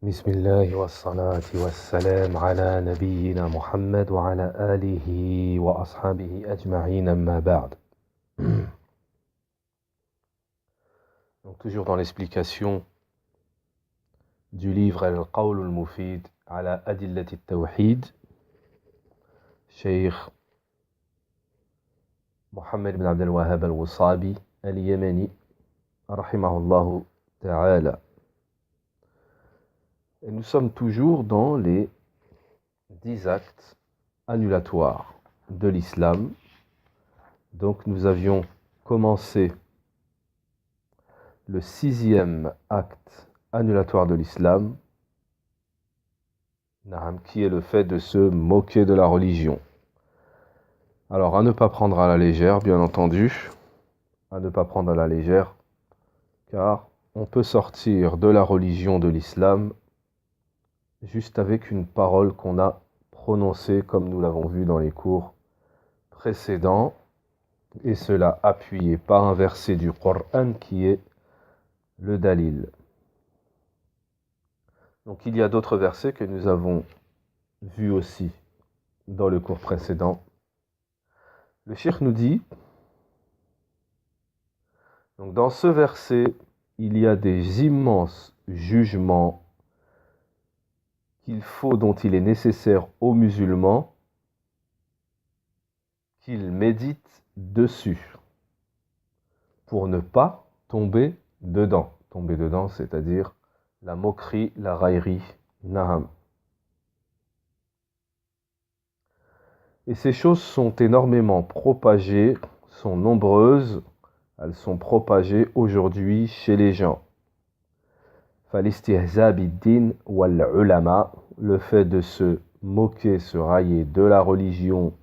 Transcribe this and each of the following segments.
بسم الله والصلاة والسلام على نبينا محمد وعلى آله وأصحابه أجمعين أما بعد. Donc toujours dans l'explication du livre Al-Qawl al-Mufid ala Adillati al-Tawhid, Cheikh Mohammed bin Abdel Wahhab al-Wasabi al-Yamani rahimahullah ta'ala. Et nous sommes toujours dans les 10 actes annulatoires de l'islam. Donc nous avions commencé le 6e acte annulatoire de l'islam, qui est le fait de se moquer de la religion. Alors à ne pas prendre à la légère, bien entendu, à ne pas prendre à la légère, car on peut sortir de la religion de l'islam juste avec une parole qu'on a prononcée, comme nous l'avons vu dans les cours précédents, et cela appuyé par un verset du Coran qui est le dalil. Donc il y a d'autres versets que nous avons vus aussi dans le cours précédent. Le cheikh nous dit, donc dans ce verset, il y a des immenses jugements dont il est nécessaire aux musulmans qu'ils méditent dessus pour ne pas tomber dedans. Tomber dedans, c'est-à-dire la moquerie, la raillerie, naham. Et ces choses sont énormément propagées, sont nombreuses, elles sont propagées aujourd'hui chez les gens. Falistihza bid-din wal-ulama, le fait de se moquer, se railler de la religion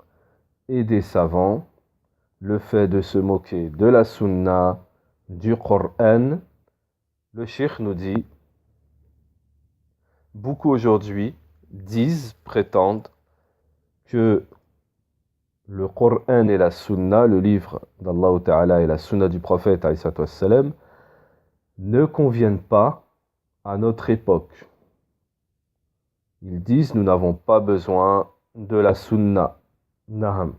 et des savants, le fait de se moquer de la sunna, du Coran. Le cheikh nous dit, beaucoup aujourd'hui prétendent que le Coran et la sunna, le livre d'Allah Ta'ala et la sunna du prophète ﷺ, ne conviennent pas à notre époque. Ils disent, nous n'avons pas besoin de la sunna, naham,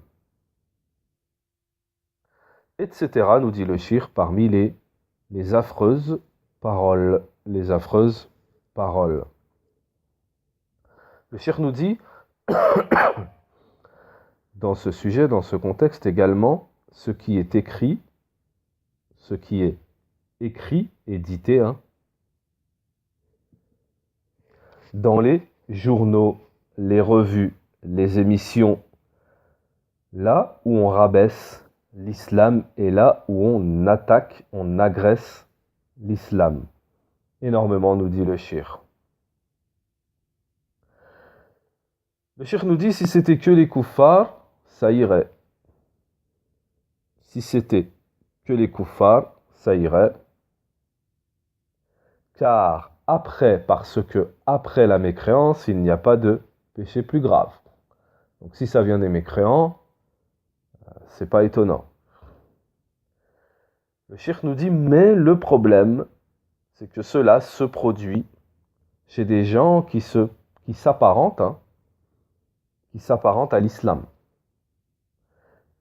etc., nous dit le cheikh, parmi les affreuses paroles, les affreuses paroles. Le cheikh nous dit, dans ce sujet, dans ce contexte également, ce qui est écrit édité, dans les journaux, les revues, les émissions, là où on rabaisse l'islam et là où on attaque, on agresse l'islam. Énormément, nous dit le cheikh. Le cheikh nous dit, si c'était que les kuffars, ça irait. Si c'était que les kuffars, ça irait. Car parce que après la mécréance, il n'y a pas de péché plus grave. Donc si ça vient des mécréants, c'est pas étonnant. Le cheikh nous dit, mais le problème, c'est que cela se produit chez des gens qui s'apparentent à l'islam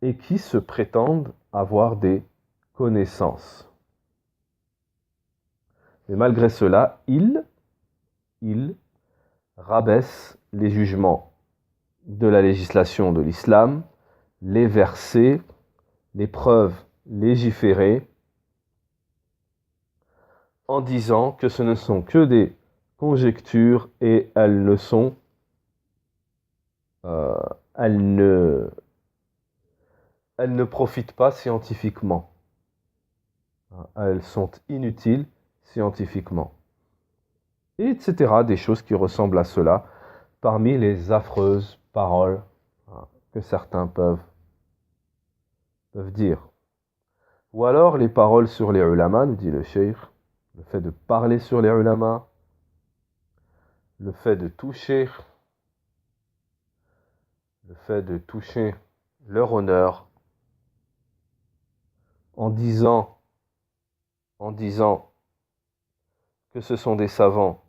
et qui se prétendent avoir des connaissances. Mais malgré cela, ils rabaissent les jugements de la législation de l'islam, les versets, les preuves légiférées, en disant que ce ne sont que des conjectures et elles ne profitent pas scientifiquement. Elles sont inutiles scientifiquement. Etc. Des choses qui ressemblent à cela parmi les affreuses paroles que certains peuvent dire. Ou alors les paroles sur les ulama, nous dit le cheikh, le fait de parler sur les ulama, le fait de toucher leur honneur en disant que ce sont des savants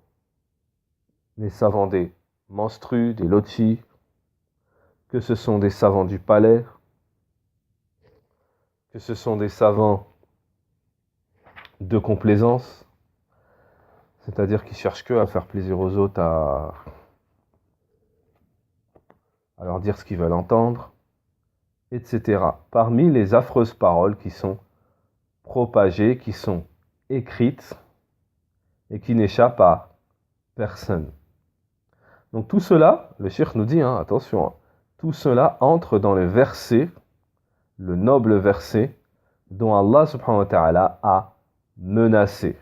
les savants des menstrues, des lotis, que ce sont des savants du palais, que ce sont des savants de complaisance, c'est-à-dire qui cherchent que à faire plaisir aux autres, à leur dire ce qu'ils veulent entendre, etc. Parmi les affreuses paroles qui sont propagées, qui sont écrites et qui n'échappent à personne. Donc tout cela, le cheikh nous dit, attention, tout cela entre dans le verset, le noble verset, dont Allah subhanahu wa ta'ala a menacé.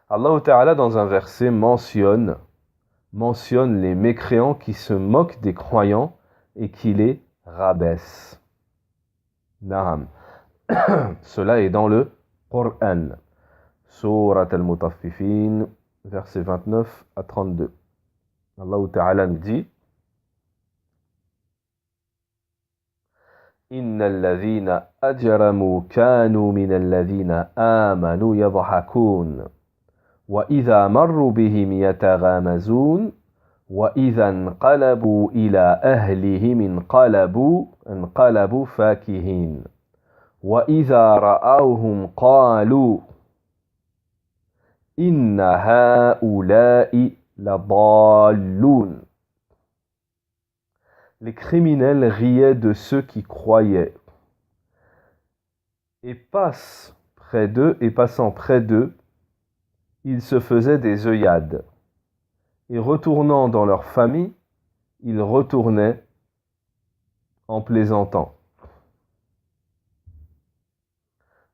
Allah ta'ala dans un verset mentionne les mécréants qui se moquent des croyants et qui les rabaissent. Naam. Cela est dans le Coran. Surat al-Mutaffifin, versets 29 à 32. Allah Ta'ala nous dit إن الذين أجرموا كانوا من الذين آمنوا يضحكون وإذا مروا بهم يتغامزون وإذا انقلبوا إلى أهلهم انقلبوا فاكهين وإذا رأوهم قالوا إن هؤلاء لضالون. Les criminels riaient de ceux qui croyaient et passant près d'eux, ils se faisaient des œillades et retournant dans leur famille, ils retournaient en plaisantant.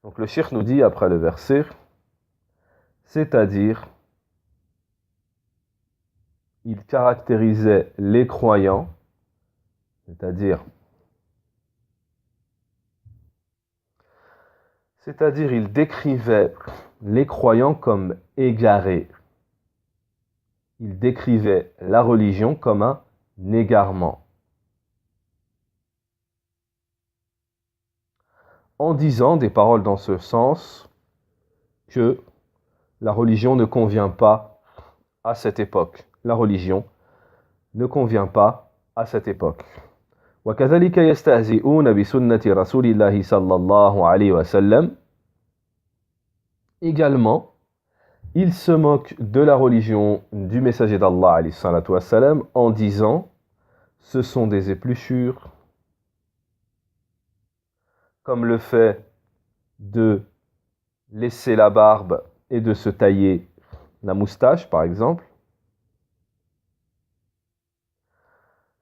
Donc le cheikh nous dit après le verset, c'est-à-dire, il caractérisait les croyants, c'est-à-dire il décrivait les croyants comme égarés. Il décrivait la religion comme un égarement. En disant des paroles dans ce sens que la religion ne convient pas à cette époque. La religion ne convient pas à cette époque. وكذلك يستهزئون بسنة رسول الله صلى الله عليه وسلم. Également, ils se moquent de la religion du messager d'Allah alayhi salatu wassalam, en disant ce sont des épluchures, comme le fait de laisser la barbe et de se tailler la moustache, par exemple.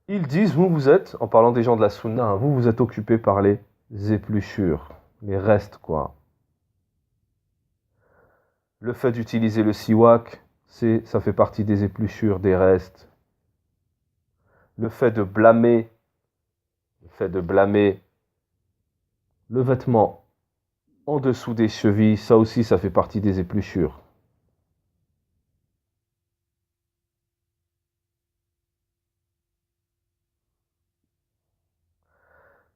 Ils disent, vous êtes, en parlant des gens de la sunna, vous êtes occupés par les épluchures, les restes, quoi. Le fait d'utiliser le siwak, ça fait partie des épluchures, des restes. Le fait de blâmer le vêtement en dessous des chevilles, ça aussi, ça fait partie des épluchures.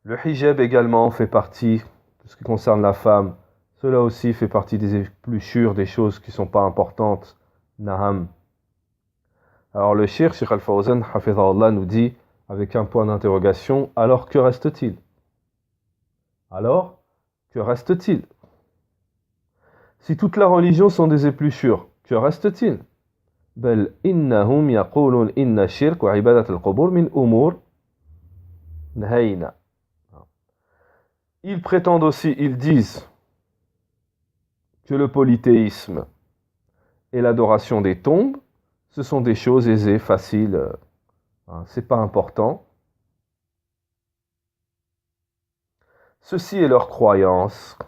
Le hijab également fait partie de ce qui concerne la femme. Cela aussi fait partie des épluchures, des choses qui ne sont pas importantes. Naham. Alors le Cheikh Al-Fawzan, hafidhahullah, nous dit, avec un point d'interrogation, alors que reste-t-il? Alors, que reste-t-il? Si toute la religion sont des épluchures, que reste-t-il? Bel innahum yaqulun inna shirk wa ibadat al-qubur min umur nahayna. Ils prétendent aussi, ils disent que le polythéisme et l'adoration des tombes, ce sont des choses aisées, faciles, c'est pas important. Ceci est leur croyance.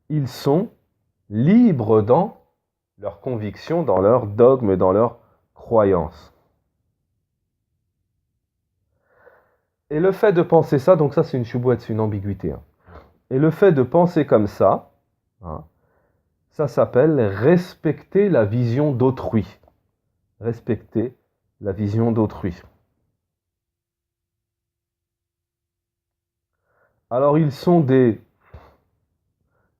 Ils sont libres dans leurs convictions, dans leurs dogmes, dans leurs croyances. Et le fait de penser ça, donc ça c'est une choubouette, c'est une ambiguïté. Et le fait de penser comme ça, ça s'appelle respecter la vision d'autrui. Respecter la vision d'autrui. Alors ils sont des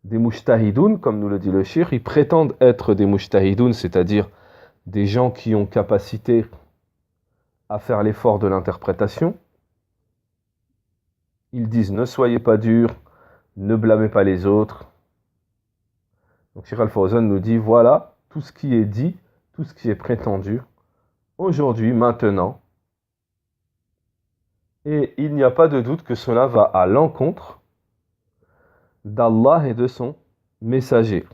des mujtahidoun, comme nous le dit le shir, ils prétendent être des mujtahidoun, c'est-à-dire des gens qui ont capacité à faire l'effort de l'interprétation. Ils disent ne soyez pas durs, ne blâmez pas les autres. Donc Cheikh Al-Fawzan nous dit voilà tout ce qui est dit, tout ce qui est prétendu, aujourd'hui, maintenant. Et il n'y a pas de doute que cela va à l'encontre d'Allah et de son messager.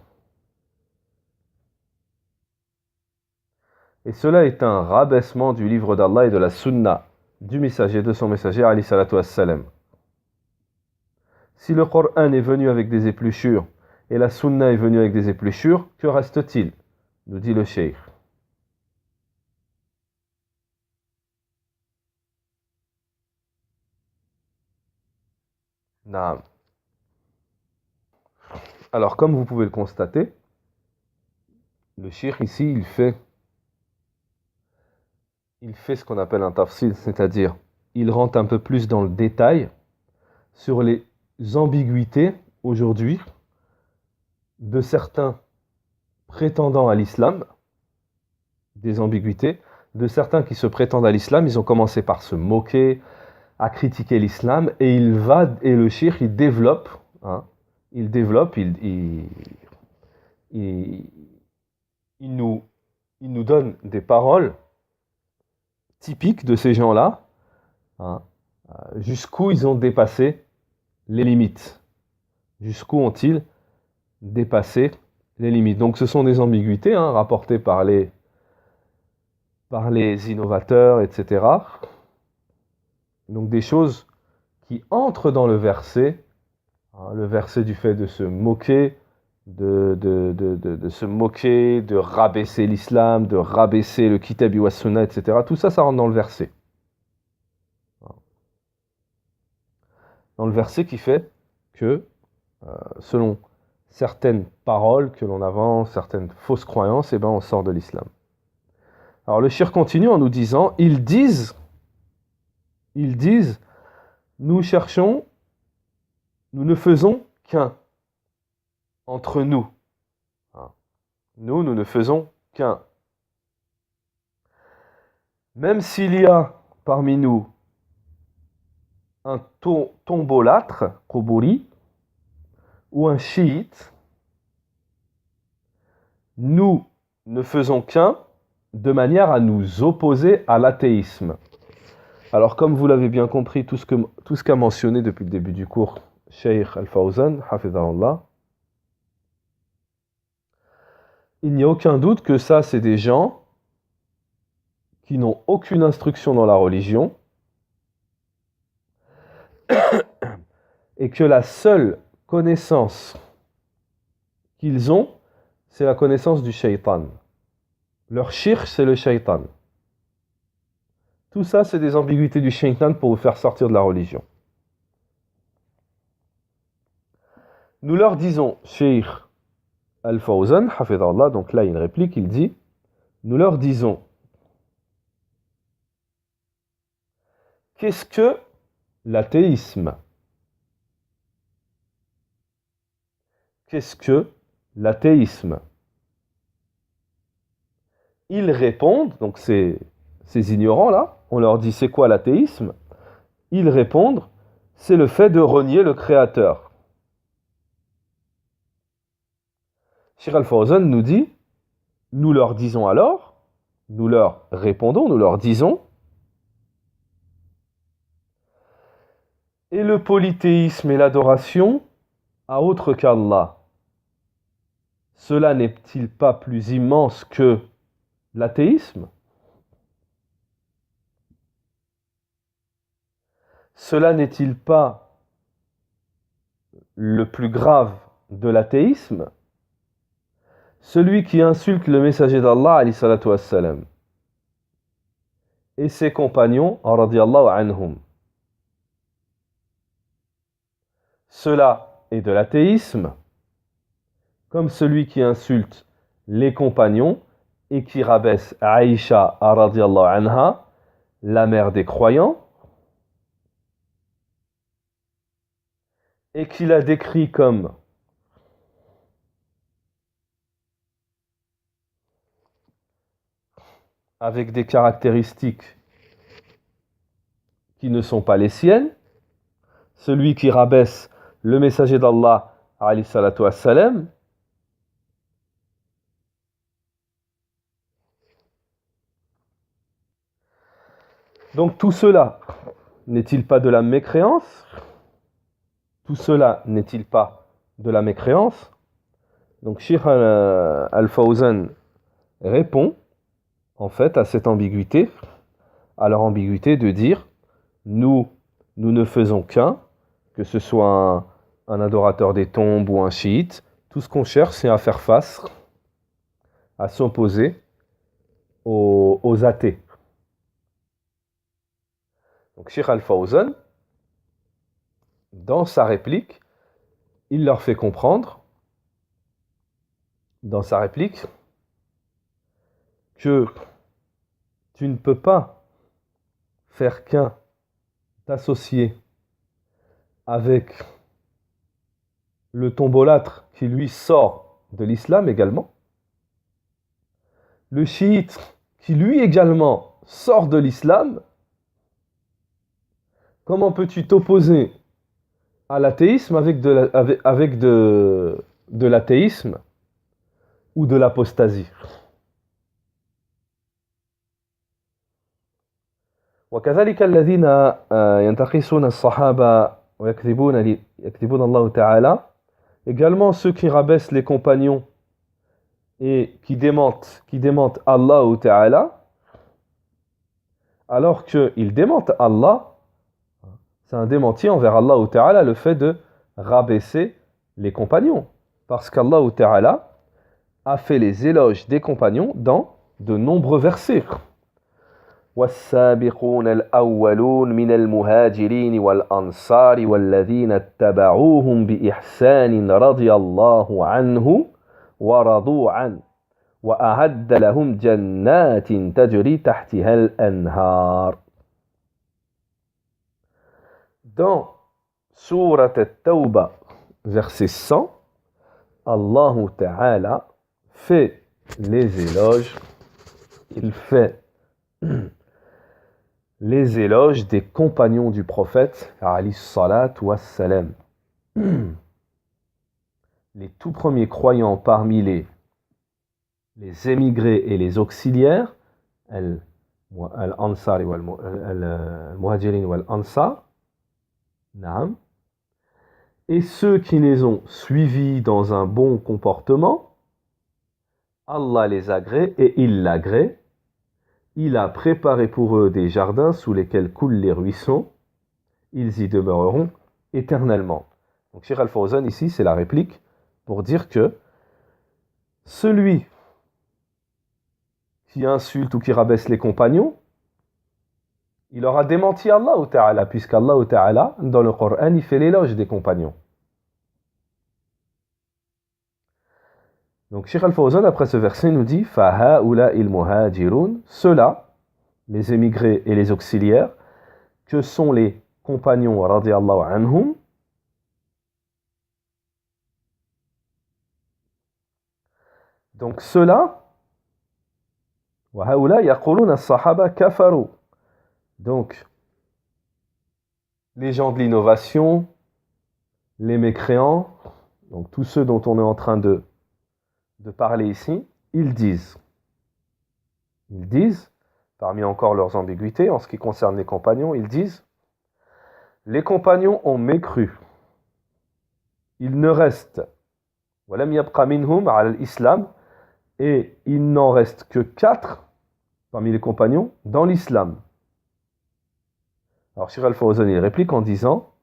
Et cela est un rabaissement du livre d'Allah et de la sunna du messager, de son messager, alayhi salatu wassalam. Si le Coran est venu avec des épluchures et la sunna est venue avec des épluchures, que reste-t-il? Nous dit le cheikh. Naam. Alors, comme vous pouvez le constater, le cheikh ici, il fait ce qu'on appelle un tafsil, c'est-à-dire il rentre un peu plus dans le détail sur les ambiguïtés aujourd'hui de certains prétendants à l'islam, des ambiguïtés de certains qui se prétendent à l'islam. Ils ont commencé par se moquer, à critiquer l'islam, et le cheikh il développe, il nous donne des paroles typiques de ces gens-là, hein, jusqu'où ils ont dépassé les limites. Jusqu'où ont-ils dépassé les limites? Donc ce sont des ambiguïtés rapportées par les innovateurs, etc. Donc des choses qui entrent dans le verset du fait de se moquer, de se moquer, de rabaisser l'islam, de rabaisser le kitab wa sunna, etc. Tout ça, ça rentre dans le verset. Dans le verset qui fait que, selon certaines paroles que l'on avance, certaines fausses croyances, on sort de l'islam. Alors le shir continue en nous disant, ils disent, nous cherchons, nous ne faisons qu'un entre nous. Nous ne faisons qu'un. Même s'il y a parmi nous un tombolâtre, Quburi, ou un chiite, nous ne faisons qu'un de manière à nous opposer à l'athéisme. Alors, comme vous l'avez bien compris, tout ce qu'a mentionné depuis le début du cours Cheikh Al-Fawzan, hafidhahullah, il n'y a aucun doute que ça, c'est des gens qui n'ont aucune instruction dans la religion et que la seule connaissance qu'ils ont, c'est la connaissance du shaitan. Leur shirk, c'est le shaitan. Tout ça, c'est des ambiguïtés du shaitan pour vous faire sortir de la religion. Nous leur disons, Cheikh Al-Fawzan, hafidhahullah, donc là, il réplique, il dit, nous leur disons, qu'est-ce que l'athéisme? Qu'est-ce que l'athéisme? Ils répondent, donc ces ignorants-là, on leur dit c'est quoi l'athéisme? Ils répondent, c'est le fait de renier le Créateur. Cheikh Al-Fawzan nous dit, nous leur disons alors, nous leur répondons, nous leur disons, et le polythéisme et l'adoration à autre qu'Allah, cela n'est-il pas plus immense que l'athéisme? Cela n'est-il pas le plus grave de l'athéisme? Celui qui insulte le messager d'Allah, alayhi salatu wassalam, et ses compagnons, radiyallahu anhum. Cela est de l'athéisme, comme celui qui insulte les compagnons et qui rabaisse Aïcha, radiyallahu anha, la mère des croyants, et qui la décrit comme avec des caractéristiques qui ne sont pas les siennes, celui qui rabaisse le messager d'Allah, alayhi salatu wassalam, donc tout cela n'est-il pas de la mécréance? Tout cela n'est-il pas de la mécréance? Donc Cheikh Al-Fawzan répond en fait à cette ambiguïté, à leur ambiguïté de dire nous ne faisons qu'un, que ce soit un adorateur des tombes ou un chiite, tout ce qu'on cherche c'est à faire face, à s'opposer aux athées. Donc Cheikh Al-Fawzan, dans sa réplique, il leur fait comprendre, dans sa réplique, que tu ne peux pas faire qu'un, t'associer avec le tombolâtre qui lui sort de l'islam également, le chiite qui lui également sort de l'islam. Comment peux-tu t'opposer à l'athéisme avec de l'athéisme ou de l'apostasie? وكذلك الذين ينتقصون الصحابة ويكذبون الله تعالى, également ceux qui rabaissent les compagnons et qui démentent Allah ou Ta'ala, alors qu'ils démentent Allah, c'est un démenti envers Allah ou Ta'ala le fait de rabaisser les compagnons, parce qu'Allah ou Ta'ala a fait les éloges des compagnons dans de nombreux versets. والسابقون الأولون من المهاجرين والأنصار والذين اتبعوهم بإحسان رضي الله عنه ورضوا عنه وأعد لهم جنات تجري تحتها الأنهار. Dans Surat At-Tawbah, verset 100, Allah Ta'ala fait les éloges, il fait les éloges des compagnons du prophète, alayhi salatu wassalam. Les tout premiers croyants parmi les émigrés et les auxiliaires, al-Ansar al-Muhajirin wal-Ansar, et ceux qui les ont suivis dans un bon comportement, Allah les agrée et il l'agrée. Il a préparé pour eux des jardins sous lesquels coulent les ruisseaux. Ils y demeureront éternellement. Donc Cheikh Al-Fawzan ici, c'est la réplique pour dire que celui qui insulte ou qui rabaisse les compagnons, il aura démenti Allah ou Ta'ala, puisqu'Allah ou Ta'ala, dans le Coran, il fait l'éloge des compagnons. Donc Cheikh Al-Fawzan, après ce verset, nous dit فَهَؤُلَاءِ الْمُهَاجِرُونَ, ceux-là, les émigrés et les auxiliaires, que sont les compagnons radiyallahu anhum, donc ceux-là, وَهَؤُلَاء يَقُولُونَ الصَّحَابَةَ كَفَرُوا, donc les gens de l'innovation, les mécréants, donc tous ceux dont on est en train de parler ici, ils disent, parmi encore leurs ambiguïtés en ce qui concerne les compagnons, ils disent, les compagnons ont mécru, il ne reste, وَلَمْ يَبْقَ مِنْهُمْ عَلَى الْإِسْلَامِ, et il n'en reste que 4 parmi les compagnons dans l'islam. Alors Cheikh Al-Fawzan il réplique en disant,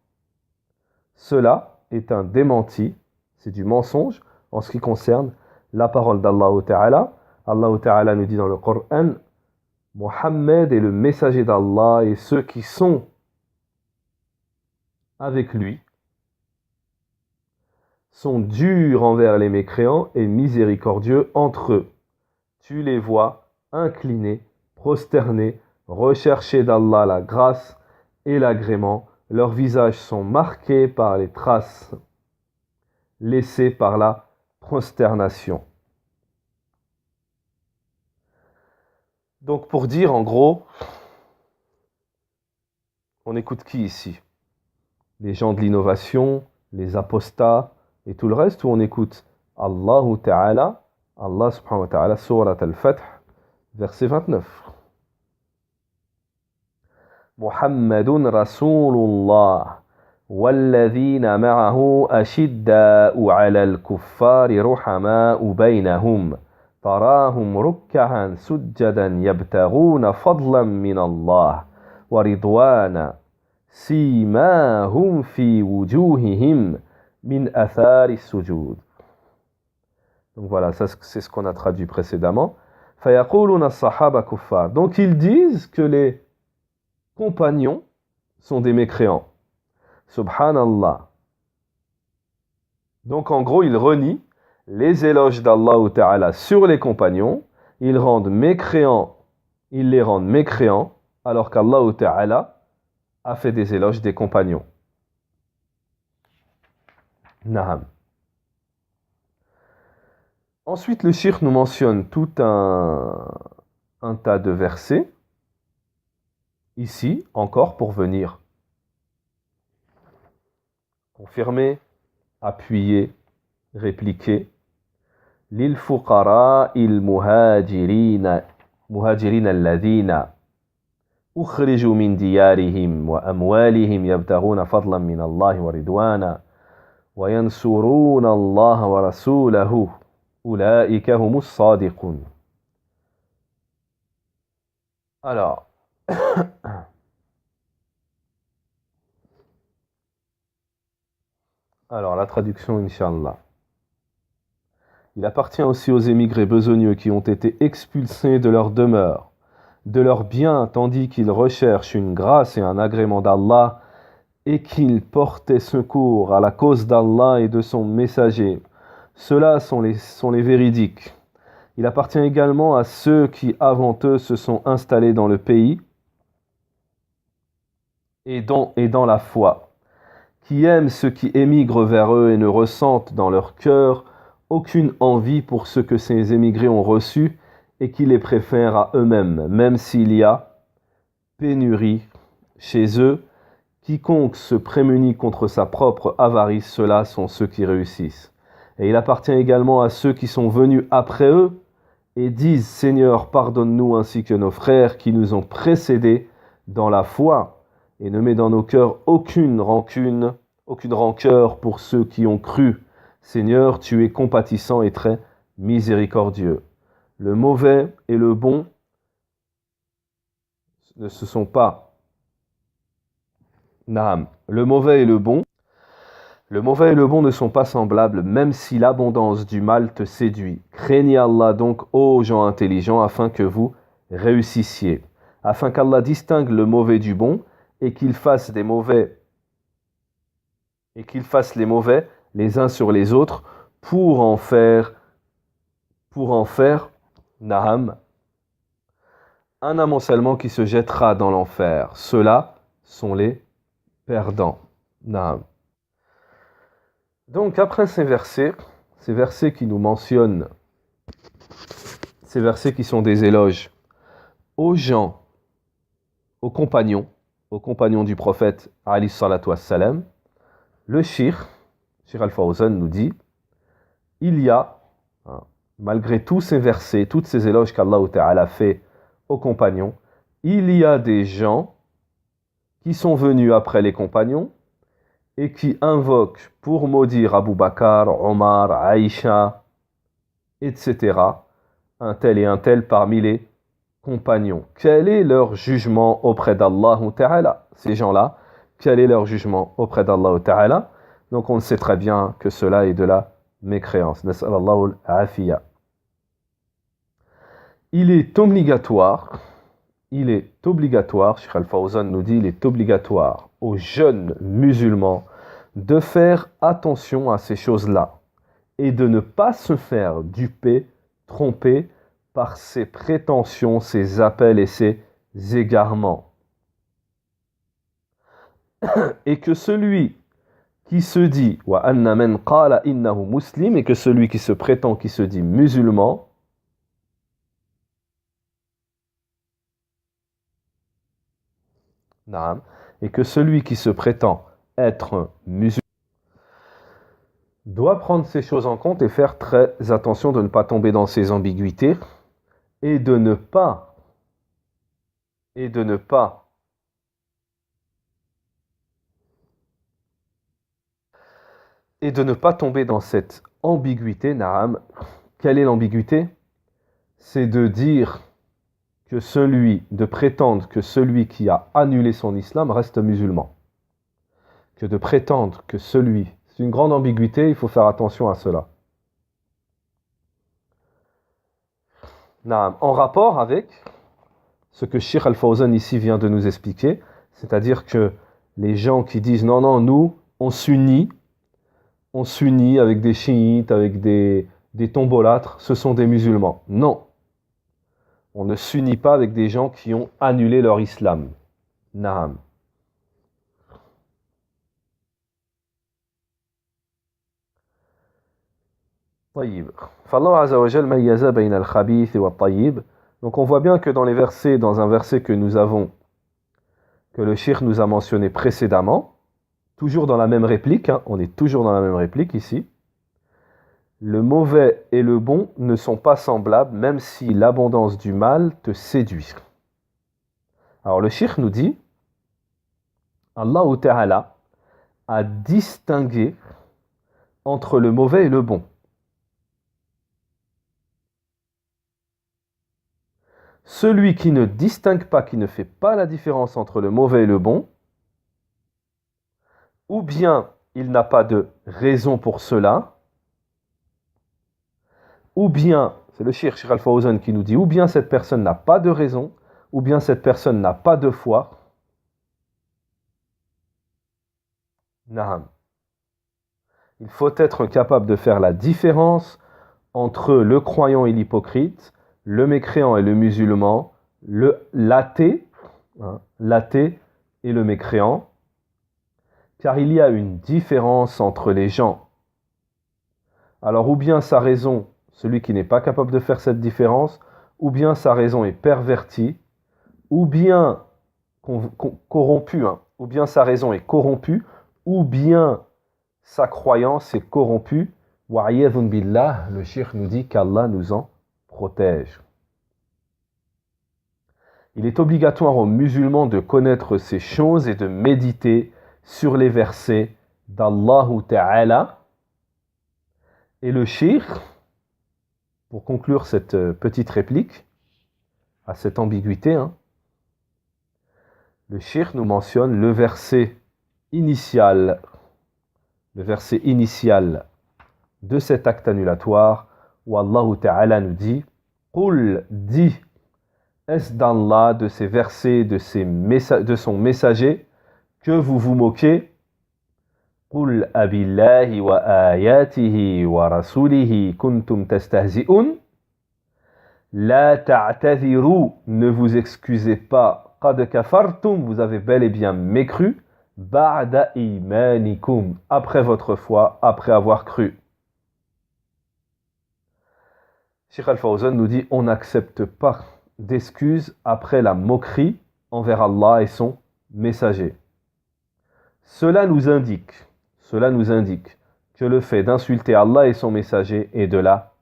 cela est un démenti, c'est du mensonge en ce qui concerne la parole d'Allah Ta'ala. Allah Ta'ala nous dit dans le Coran, Mohammed est le messager d'Allah et ceux qui sont avec lui sont durs envers les mécréants et miséricordieux entre eux. Tu les vois inclinés, prosternés, rechercher d'Allah la grâce et l'agrément. Leurs visages sont marqués par les traces laissées par la prosternation. Donc pour dire en gros, on écoute qui ici? Les gens de l'innovation, les apostats et tout le reste, ou on écoute Allahu Ta'ala, Allah subhanahu wa ta'ala, Surat al-Fath, verset 29. Muhammadun Rasulullah, والذين معه أشداء على الكفار رحماء بينهم تراهم ركعا سجدا يبتغون فضلا من الله ورضوانا سيماهم في وجوههم من أثار السجود. Donc voilà, ça c'est ce qu'on a traduit précédemment. فيقولون الصحابة كفار. Donc ils disent que les compagnons sont des mécréants. Subhanallah. Donc en gros, ils renient les éloges d'Allah Ta'ala sur les compagnons, ils les rendent mécréants, alors qu'Allah Ta'ala a fait des éloges des compagnons. Naham. Ensuite, le cheikh nous mentionne tout un tas de versets, ici encore pour venir confirmer, appuyer, répliquer. للفقراء المهاجرين الذين أخرجوا من ديارهم وأموالهم يبتغون فضلا من الله ورضوانا وينصرون الله ورسوله أولئك هم الصادقون. Alors la traduction, Inch'Allah. Il appartient aussi aux émigrés besogneux qui ont été expulsés de leur demeure, de leurs biens, tandis qu'ils recherchent une grâce et un agrément d'Allah, et qu'ils portaient secours à la cause d'Allah et de son messager. Ceux-là sont les véridiques. Il appartient également à ceux qui, avant eux, se sont installés dans le pays et dans la foi, qui aiment ceux qui émigrent vers eux et ne ressentent dans leur cœur aucune envie pour ce que ces émigrés ont reçu et qui les préfèrent à eux-mêmes, même s'il y a pénurie chez eux. Quiconque se prémunit contre sa propre avarice, ceux-là sont ceux qui réussissent. Et il appartient également à ceux qui sont venus après eux et disent « Seigneur, pardonne-nous ainsi que nos frères qui nous ont précédés dans la foi et ne mets dans nos cœurs aucune rancœur pour ceux qui ont cru. Seigneur, tu es compatissant et très miséricordieux. » Le mauvais et le bon ne se sont pas. Naam. Le mauvais et le bon ne sont pas semblables, même si l'abondance du mal te séduit. Craignez Allah donc, ô gens intelligents, afin que vous réussissiez, afin qu'Allah distingue le mauvais du bon et qu'il fasse les mauvais les uns sur les autres pour en faire Naham, un amoncellement qui se jettera dans l'enfer. Ceux-là sont les perdants. Naham. Donc après ces versets qui nous mentionnent, ces versets qui sont des éloges aux gens, aux compagnons du prophète Ali salatu wassalam, le Cheikh Al-Fawzan nous dit, il y a, malgré tous ces versets, toutes ces éloges qu'Allah Ta'ala fait aux compagnons, il y a des gens qui sont venus après les compagnons et qui invoquent pour maudire Abu Bakr, Omar, Aïcha, etc., un tel et un tel parmi les compagnons. Quel est leur jugement auprès d'Allah Ta'ala? Ces gens-là, quel est leur jugement auprès d'Allah Ta'ala? Donc on sait très bien que cela est de la mécréance. Nas'alallahu al-afiya. Il est obligatoire, Cheikh Al-Fawzan nous dit, il est obligatoire aux jeunes musulmans de faire attention à ces choses-là et de ne pas se faire duper, tromper par ces prétentions, ces appels et ces égarements. Et que celui qui se dit wa anna man qala innahu muslim, et que celui qui se prétend, qui se dit musulman, Naam. Et que celui qui se prétend être musulman doit prendre ces choses en compte et faire très attention de ne pas tomber dans ces ambiguïtés et de ne pas et de ne pas et de ne pas tomber dans cette ambiguïté, Naam. Quelle est l'ambiguïté? C'est de dire de prétendre que celui qui a annulé son islam reste musulman. Que de prétendre que c'est une grande ambiguïté, il faut faire attention à cela. Naam. En rapport avec ce que Cheikh Al-Fawzan ici vient de nous expliquer, c'est-à-dire que les gens qui disent non, non, nous, on s'unit avec des chiites, avec des tombolâtres, ce sont des musulmans. Non, on ne s'unit pas avec des gens qui ont annulé leur islam. Naam. طيب. فالله عز وجل ميز بين الخبيث والطيب. Donc on voit bien que dans un verset que nous avons, que le cheikh nous a mentionné précédemment, toujours dans la même réplique, hein, on est toujours dans la même réplique ici, le mauvais et le bon ne sont pas semblables, même si l'abondance du mal te séduit. Alors le cheikh nous dit, Allah Ta'ala a distingué entre le mauvais et le bon. Celui qui ne distingue pas, qui ne fait pas la différence entre le mauvais et le bon, ou bien il n'a pas de raison pour cela, ou bien, c'est le Cheikh Al-Fawzan qui nous dit, ou bien cette personne n'a pas de raison, ou bien cette personne n'a pas de foi. Naham. Il faut être capable de faire la différence entre le croyant et l'hypocrite, le mécréant et le musulman, l'athée, hein, l'athée et le mécréant, car il y a une différence entre les gens. Alors ou bien sa raison, celui qui n'est pas capable de faire cette différence, ou bien sa raison est pervertie, ou bien corrompue, hein, ou bien sa raison est corrompue, ou bien sa croyance est corrompue. Wa'iyadhun billah, le cheikh nous dit qu'Allah nous en protège. Il est obligatoire aux musulmans de connaître ces choses et de méditer sur les versets d'Allah Ta'ala. Et le cheikh, pour conclure cette petite réplique à cette ambiguïté, hein, le cheikh nous mentionne le verset initial de cet acte annulatoire où Allah Ta'ala nous dit « Qul dit est-ce d'Allah, de ses versets, de son messager, que vous vous moquez? Qul abillahi wa ayatihi wa rasulihi kuntum tastahzi'un. La ta'tadhiru, ne vous excusez pas. Qad kafartum, vous avez bel et bien mécru. Ba'da imanikum, après votre foi, après avoir cru. Cheikh Al-Fawzan nous dit on n'accepte pas d'excuses après la moquerie envers Allah et son messager. Cela nous indique que le fait d'insulter Allah et son messager est de la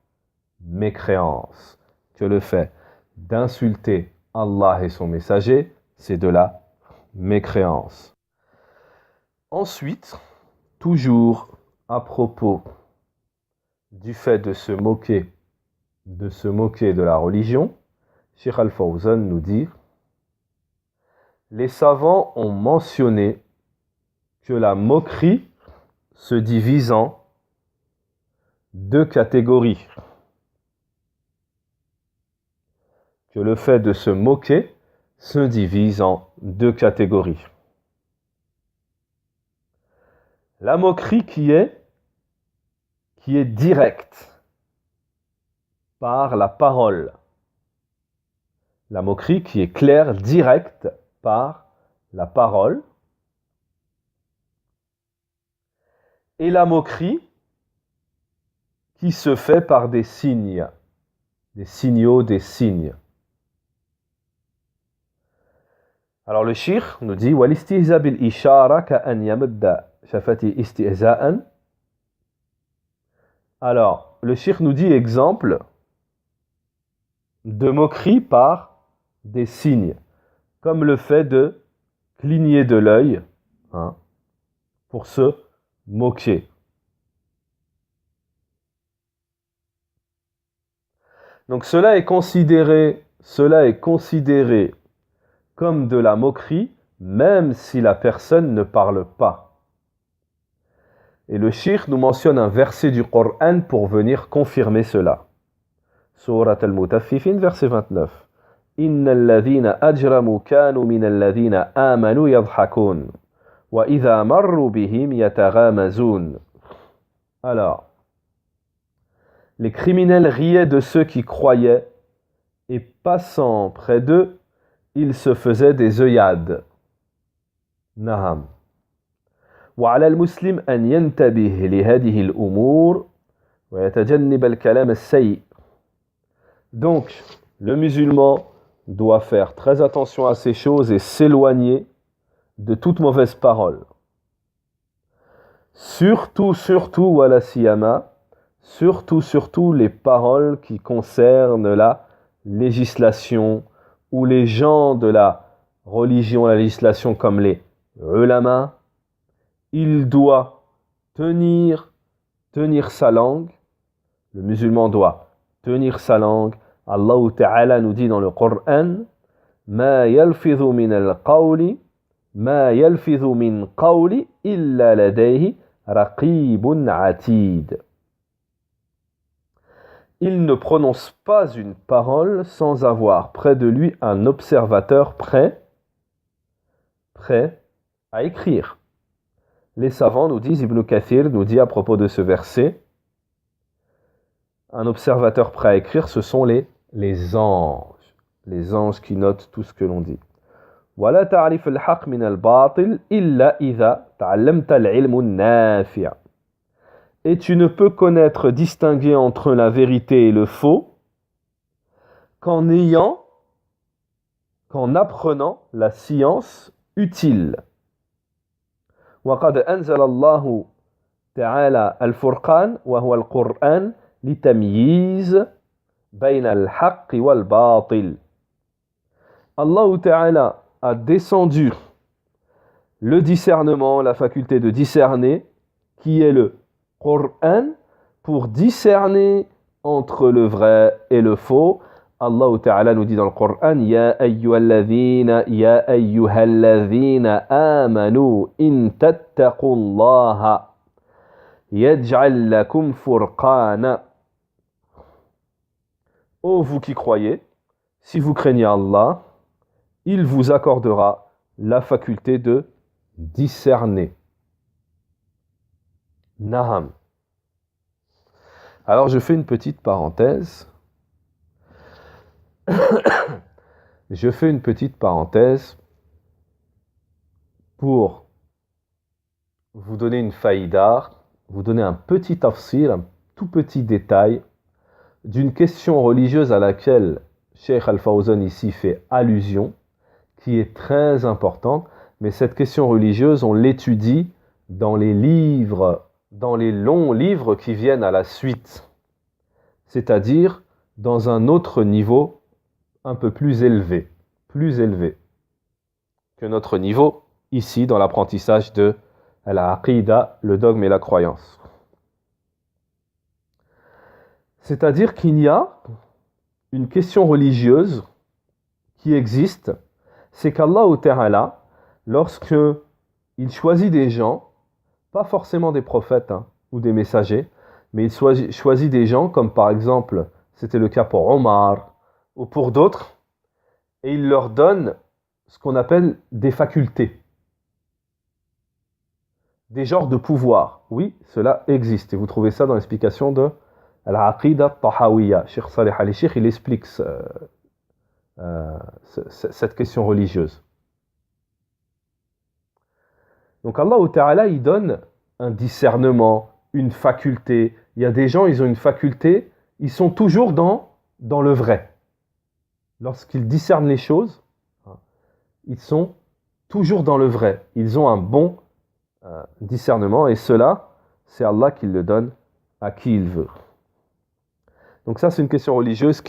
mécréance. Que le fait d'insulter Allah et son messager, c'est de la mécréance. Ensuite, toujours à propos du fait de se moquer de la religion, Cheikh Al-Fawzan nous dit les savants ont mentionné que la moquerie se divise en deux catégories. Que le fait de se moquer se divise en deux catégories. La moquerie qui est directe par la parole. La moquerie qui est claire, directe par la parole. Et la moquerie qui se fait par des signes, des signaux, des signes. Alors le shir nous dit وَالِاسْتِهْزَاء بِالْإِشَارَةِ كَأَنْ يَمُدَّ شَفَتِهِ اسْتِهْزَاءً. Alors, le shir nous dit exemple de moquerie par des signes, comme le fait de cligner de l'œil, hein, pour se moquer. Donc cela est considéré comme de la moquerie, même si la personne ne parle pas. Et le shir nous mentionne un verset du Coran pour venir confirmer cela. Surat al-Mutaffifin, verset 29. إِنَّ الَّذِينَ أَجْرَمُوا كَانُوا مِنَ الَّذِينَ آمَنُوا يَضْحَكُونَ وَإِذَا مَرُّوا بِهِمْ يَتَغَامَزُونَ. Alors, les criminels riaient de ceux qui croyaient, et passant près d'eux, ils se faisaient des œillades. Naham. وعلى المسلم أن ينتبه لهذه الأمور ويتجنب الكلام السيء. Donc, le musulman doit faire très attention à ces choses et s'éloigner de toute mauvaise parole. Surtout, wala siyama, surtout les paroles qui concernent la législation ou les gens de la religion, la législation comme les ulama. Il doit tenir sa langue. Le musulman doit tenir sa langue. Allah Ta'ala nous dit dans le Coran Ma yalfidhu min al-qawli illa ladayhi raqibun atid. Il ne prononce pas une parole sans avoir près de lui un observateur prêt à écrire. Les savants nous disent, Ibn Kathir nous dit à propos de ce verset, un observateur prêt à écrire, ce sont les anges qui notent tout ce que l'on dit. وَلَا تَعْرِفُ الْحَقِّ مِنَ الْبَاطِلِ إِلَّا إِذَا تَعَلَّمْتَ الْعِلْمُ النَّافِعَ. Et tu ne peux distinguer entre la vérité et le faux qu'en apprenant la science utile. وقد أنزل الله تعالى الفرقان وهو القرآن لتمييز بين الحق والباطل. Allah Ta'ala a descendu le discernement, la faculté de discerner, qui est le Coran, pour discerner entre le vrai et le faux. Allah Ta'ala nous dit dans le Coran Ya ayyuhalladhina amanu in tattaqullaha yaj'al lakum furqana. Ô vous qui croyez, si vous craignez Allah, il vous accordera la faculté de discerner. Naham. Alors je fais une petite parenthèse. Pour vous donner une faïda, vous donner un petit tafsir, un tout petit détail d'une question religieuse à laquelle Cheikh Al-Fawzan ici fait allusion, qui est très importante, mais cette question religieuse, on l'étudie dans les longs livres qui viennent à la suite, c'est-à-dire dans un autre niveau un peu plus élevé que notre niveau ici dans l'apprentissage de al-aqida, le dogme et la croyance. C'est-à-dire qu'il y a une question religieuse qui existe, c'est qu'Allah Ta'ala, lorsque il choisit des gens, pas forcément des prophètes ou des messagers, mais il choisit des gens comme par exemple, c'était le cas pour Omar ou pour d'autres, et il leur donne ce qu'on appelle des facultés, des genres de pouvoir. Oui, cela existe, et vous trouvez ça dans l'explication de Al-Aqida Tahawiyya. Cheikh Saleh al-Sheikh, il explique cette question religieuse. Donc Allah Ta'ala, il donne un discernement, une faculté. Il y a des gens, ils ont une faculté, ils sont toujours dans le vrai. Lorsqu'ils discernent les choses, ils sont toujours dans le vrai. Ils ont un bon discernement et cela, c'est Allah qui le donne à qui il veut. Donc ça, c'est une question religieuse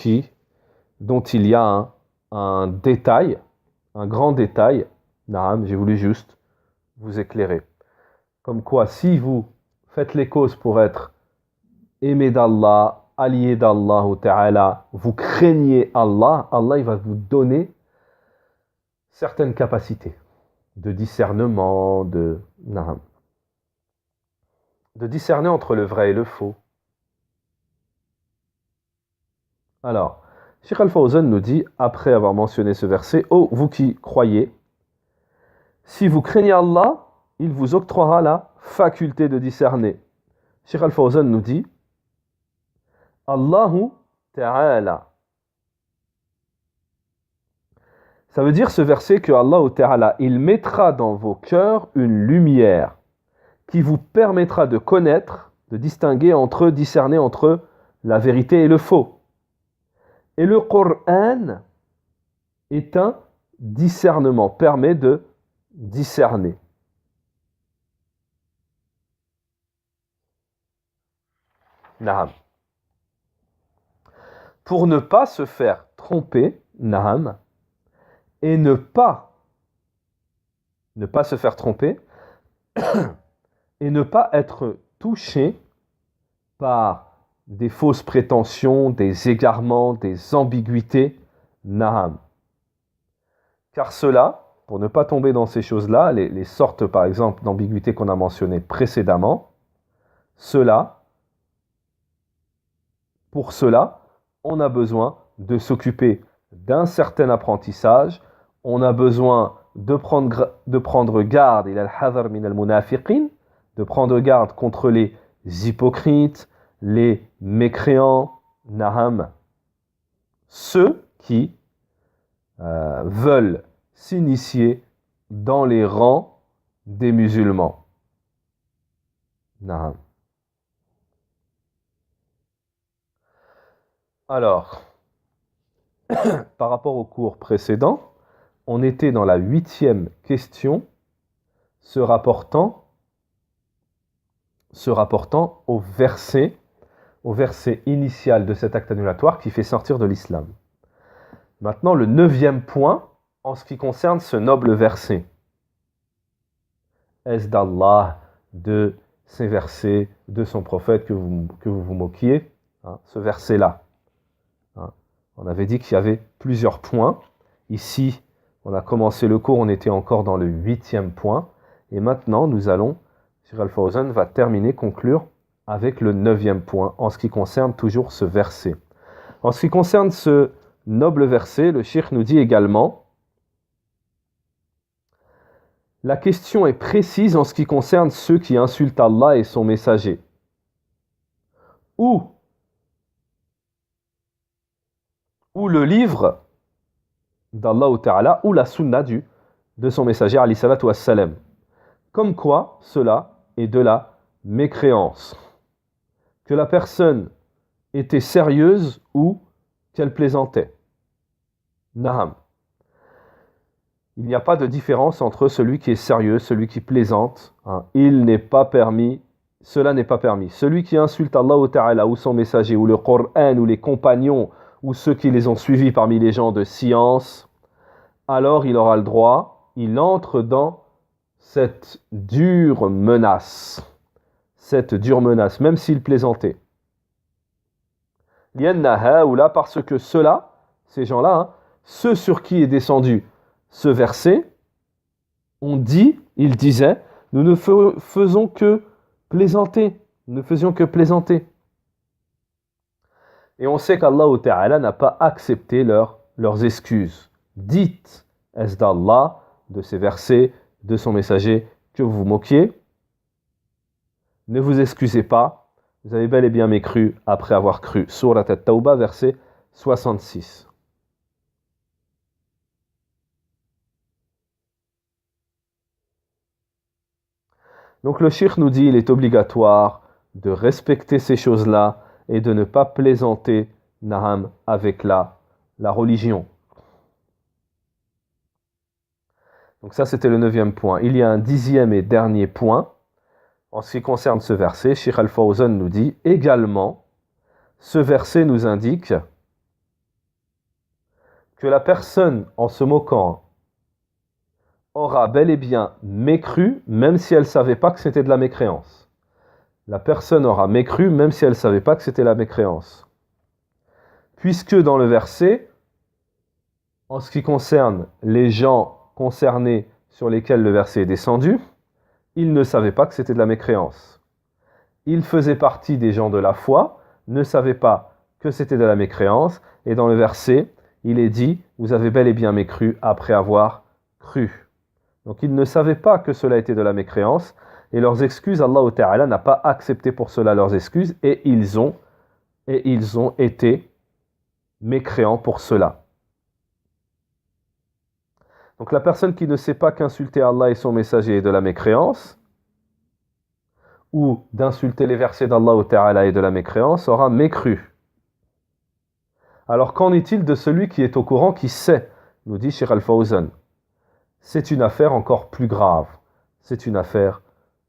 dont il y a un détail, un grand détail. Naam, j'ai voulu juste vous éclairer. Comme quoi, si vous faites les causes pour être aimé d'Allah, allié d'Allah ou Ta'ala, vous craignez Allah, Allah il va vous donner certaines capacités de discernement, de discerner entre le vrai et le faux. Alors, Cheikh Al-Fawzan nous dit, après avoir mentionné ce verset, « Oh, vous qui croyez, si vous craignez Allah, il vous octroiera la faculté de discerner. » Cheikh Al-Fawzan nous dit, « Allahu Ta'ala » Ça veut dire ce verset que Allah Ta'ala, il mettra dans vos cœurs une lumière qui vous permettra de connaître, de discerner entre la vérité et le faux. Et le Coran est un discernement, permet de discerner. Naham. Pour ne pas se faire tromper, Naham, et ne pas se faire tromper, et ne pas être touché par des fausses prétentions, des égarements, des ambiguïtés, Naham. Car cela, pour ne pas tomber dans ces choses-là, les sortes par exemple d'ambiguïtés qu'on a mentionnées précédemment, pour cela, on a besoin de s'occuper d'un certain apprentissage, on a besoin de prendre garde, il al-hadar min al-munafiqin, de prendre garde contre les hypocrites, les mécréants, naham, ceux qui veulent s'initier dans les rangs des musulmans. Naham. Alors, par rapport au cours précédent, on était dans la 8e question se rapportant au verset initial de cet acte annulatoire qui fait sortir de l'islam. Maintenant, le 9e point, en ce qui concerne ce noble verset. Est-ce d'Allah, de ces versets, de son prophète que vous vous moquiez, ce verset-là. On avait dit qu'il y avait plusieurs points. Ici, on a commencé le cours, on était encore dans le 8e point. Et maintenant, Cheikh Al-Fawzan va conclure avec le 9e point, en ce qui concerne toujours ce verset. En ce qui concerne ce noble verset, le Cheikh nous dit également, la question est précise en ce qui concerne ceux qui insultent Allah et son messager. Ou le livre d'Allah Ta'ala, ou la sunna de son messager, alayhi salatu wassalam. Comme quoi, cela est de la mécréance. Que la personne était sérieuse ou qu'elle plaisantait. Naham. Il n'y a pas de différence entre celui qui est sérieux, celui qui plaisante. Il n'est pas permis, cela n'est pas permis. Celui qui insulte Allah Ta'ala ou son messager, ou le Coran, ou les compagnons, ou ceux qui les ont suivis parmi les gens de science, alors il aura le droit, il entre dans cette dure menace, même s'il plaisantait. Liannaha, ou là, parce que ceux-là, ces gens-là, ceux sur qui est descendu ce verset, ils disaient, nous ne faisons que plaisanter, nous ne faisions que plaisanter. Et on sait qu'Allah Ta'ala n'a pas accepté leurs excuses. Dites, est-ce d'Allah, de ces versets, de son messager, que vous vous moquiez? Ne vous excusez pas, vous avez bel et bien mécru après avoir cru. Surat At-Tawbah, verset 66. Donc le cheikh nous dit, il est obligatoire de respecter ces choses-là et de ne pas plaisanter, naham, avec la religion. Donc ça, c'était le 9e point. Il y a un 10e et dernier point. En ce qui concerne ce verset, Cheikh Al-Fawzan nous dit également, ce verset nous indique que la personne, en se moquant, aura bel et bien mécru, même si elle ne savait pas que c'était de la mécréance. La personne aura mécru, même si elle ne savait pas que c'était la mécréance. Puisque dans le verset, en ce qui concerne les gens concernés sur lesquels le verset est descendu, ils ne savaient pas que c'était de la mécréance. Ils faisaient partie des gens de la foi, ne savaient pas que c'était de la mécréance, et dans le verset, il est dit, vous avez bel et bien mécru après avoir cru. Donc ils ne savaient pas que cela était de la mécréance, et leurs excuses, Allah Ta'ala n'a pas accepté pour cela leurs excuses, et ils ont été mécréants pour cela. Donc la personne qui ne sait pas qu'insulter Allah et son messager est de la mécréance, ou d'insulter les versets d'Allah Ta'ala est de la mécréance, aura mécru. Alors qu'en est-il de celui qui est au courant, qui sait, nous dit Cheikh Al-Fawzan. C'est une affaire encore plus grave. C'est une affaire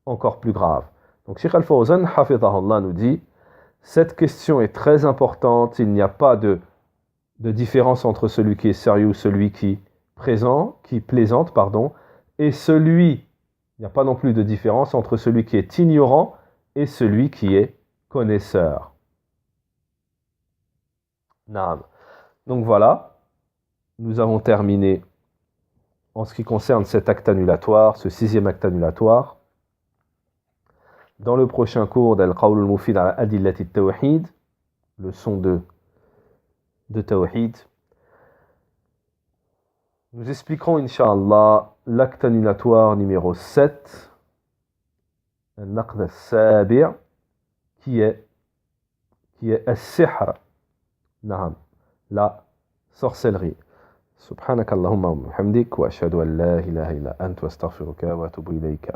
encore plus grave. Donc Cheikh Al-Fawzan, hafidhahullah, nous dit, cette question est très importante, il n'y a pas de différence entre celui qui est sérieux ou celui qui plaisante, et il n'y a pas non plus de différence entre celui qui est ignorant et celui qui est connaisseur. Naam. Donc voilà, nous avons terminé en ce qui concerne cet acte annulatoire, ce 6e acte annulatoire. Dans le prochain cours d'Al-Qawl al-Mufid ala Adillat al-Tawhid, leçon de Tawhid, nous expliquerons, Inch'Allah, l'acte annulatoire numéro 7, al-Naqd al-Sabi', qui est al-Sihr, la sorcellerie. سبحانك اللهم وبحمدك وأشهد أن لا إله إلا أنت وأستغفرك وأتوب إليك